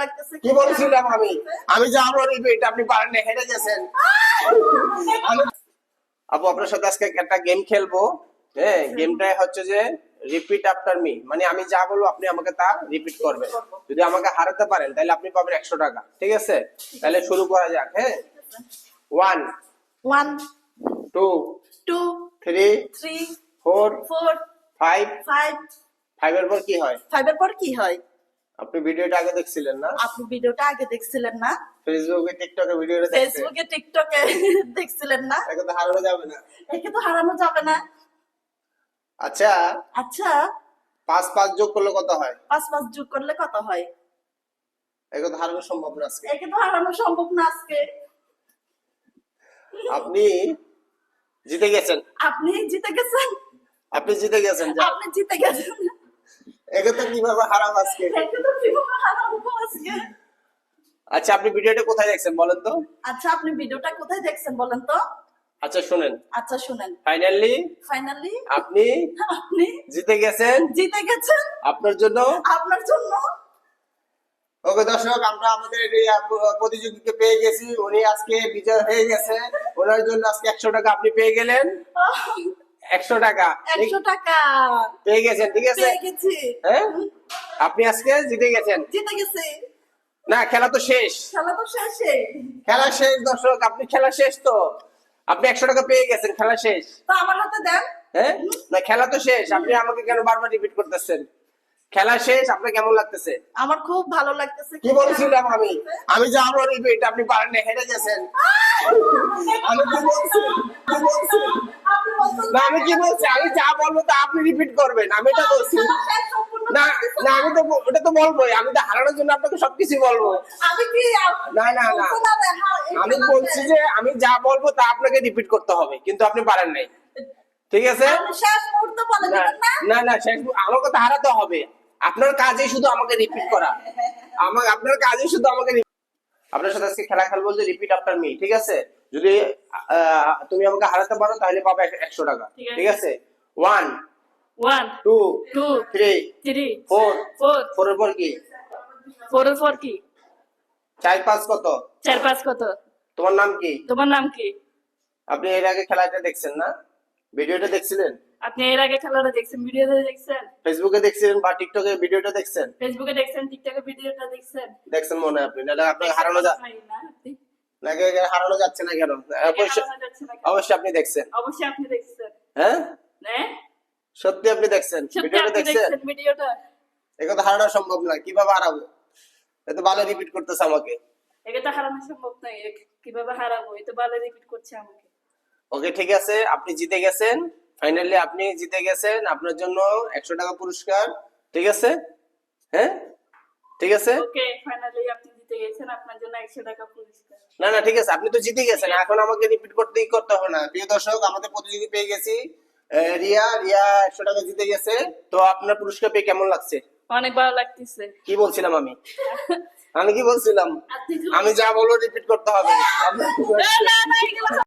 লাগতেছে। কি বলছিলাম আমি? আমি যা বলবো রিপিট, আপনি পারেন না, হেরে গেছেন। আপু আপনার সাথে আজকে একটা গেম খেলবো। হ্যাঁ, গেমটাই হচ্ছে যে রিপিট আফটার মি, মানে আমি যা বলবো আপনি আমাকে তা রিপিট করবেন। যদি আমাকে হারাতে পারেন তাহলে আপনি পাবেন 100 টাকা, ঠিক আছে? তাহলে শুরু করা যাক। হ্যাঁ, 1 1 2 2 3 3 4 4 5 5 5 এর পর কি হয়? 5 এর পর কি হয়? আপনি ভিডিওটা আগে দেখছিলেন না? আপনি ভিডিওটা আগে দেখছিলেন না? ফেসবুকে টিকটকে ভিডিওটা দেখছেন? ফেসবুকে টিকটকে দেখছিলেন না? এটা তো হারানো যাবে না। একে তো হারানো যাবে না। আচ্ছা, আচ্ছা 5 5 যোগ করলে কত হয়? 5 5 যোগ করলে কত হয়? এটা তো হারানো সম্ভব না আজকে। একে তো হারানো সম্ভব না আজকে। আপনি জিতে গেছেন। আপনি জিতে গেছেন। আপনি জিতে গেছেন। আপনি জিতে গেছেন। একে তো কিভাবে হারাম আজকে? একে তো কিভাবে হারাবো আজকে? আচ্ছা, আপনি ভিডিওটা কোথায় দেখছেন বলেন তো? আচ্ছা আপনি ভিডিওটা কোথায় দেখছেন বলেন তো? আচ্ছা শুনেন, আচ্ছা শুনেন, ফাইনালি আপনি আপনি জিতে গেছেন। জিতে গেছেন আপনার জন্য। আপনার জন্য। ওকে দর্শক, আমরা আমাদের এই প্রতিযোগীকে পেয়ে গেছি, উনি আজকে বিজয় হয়ে গেছে। ওনার জন্য আজকে 100 টাকা আপনি পেয়ে গেলেন। 100 টাকা 100 টাকা পেয়ে গেছেন, ঠিক আছে? পেয়ে গেছি। হ্যাঁ, আপনি আজকে জিতে গেছেন। জিতে গেছি। না, খেলা তো শেষ। খেলা তো শেষে। খেলা শেষ দর্শক, আপনি খেলা শেষ তো। আপনি 100 টাকা পেয়ে গেছেন, খেলা শেষ। তো আমার হাতে দেন। হ্যাঁ, না খেলা তো শেষ, আপনি আমাকে কেন বারবার রিপিট করতেছেন? খেলা শেষ, আপনার কেমন লাগতেছে? আমার খুব ভালো লাগতেছে। কি বলছিলাম আমি? আমি যা বলবো রিপিট, আপনি পারেন না, হেরে গেছেন। আমি কি বলছি? কি বলছি? না, আমি কি বলছি? আমি যা বলবো তা আপনি রিপিট করবেন, আমি এটা বলছি। না না, আমি তো ওটা তো বলবোই, আমি তো হারানোর জন্য আপনাকে সবকিছু বলবো। আমি কি না না না, আমি বলছি যে আমি যা বলবো তা আপনাকে রিপিট করতে হবে, কিন্তু আপনি পারেন নাই, ঠিক আছে? শেষ মুহূর্তে বলে দিবেন না? না না, শেষ আমাকে তো হারাতে হবে। আপনার কাজই শুধু আমাকে রিপিট করা। আপনার কাজই শুধু আমাকে আপনার সাথে আজকে খেলা খেলবো যে রিপিট আফটার মি, ঠিক আছে? যদি তুমি আমাকে হারাতে পারো তাহলে পাবে 100 টাকা, ঠিক আছে? 1 1 2 2 3 3 4 4 4 এর পর কি? 4 এর পর কি? 4 5 কত? 4 5 কত? তোমার নাম কি? তোমার নাম কি? আপনি এর আগে খেলাটা দেখছেন না? ভিডিওটা দেখছিলেন? আপনি এর আগে খেলাটা দেখছেন, ভিডিওটা দেখছেন? ফেসবুকে দেখছিলেন বা টিকটকে ভিডিওটা দেখছেন? ফেসবুকে দেখছেন, টিকটকে ভিডিওটা দেখছেন? দেখছেন মনে হয় আপনি, নাহলে আপনাকে হারানো নাকি হারানো যাচ্ছে না কেন? অবশ্যই আপনি দেখছেন। অবশ্যই আপনি দেখছেন। হ্যাঁ, হ্যাঁ সত্যি আপনি দেখছেন, ভিডিওটা দেখছেন? ভিডিওটা এটা তো হারানো সম্ভব না, কিভাবে হারাবো? এত ভালো রিপিট করতেছে আমাকে। এটা তো হারানো সম্ভব নয়, কিভাবে হারাবো? এটা ভালো রিপিট করছে আমাকে। ওকে ঠিক আছে, আপনি জিতে গেছেন। ফাইনালি আপনি জিতে গেছেন, আপনার জন্য 100 টাকা পুরস্কার, ঠিক আছে? হ্যাঁ, ঠিক আছে। ওকে, ফাইনালি আপনি জিতে গেছেন, আপনার জন্য 100 টাকা পুরস্কার। না না, ঠিক আছে, আপনি তো জিতে গেছেন, এখন আমাকে রিপিট করতে হবে না। প্রিয় দর্শক, আমাদের প্রতিযোগী পেয়ে গেছি রিয়া। রিয়া 100 টাকা জিতে গেছে। তো আপনার পুরস্কার পেয়ে কেমন লাগছে? অনেক ভালো লাগতেছে। কি বলছিলাম আমি? আমি কি বলছিলাম? আমি যা বলবো রিপিট করতে হবে।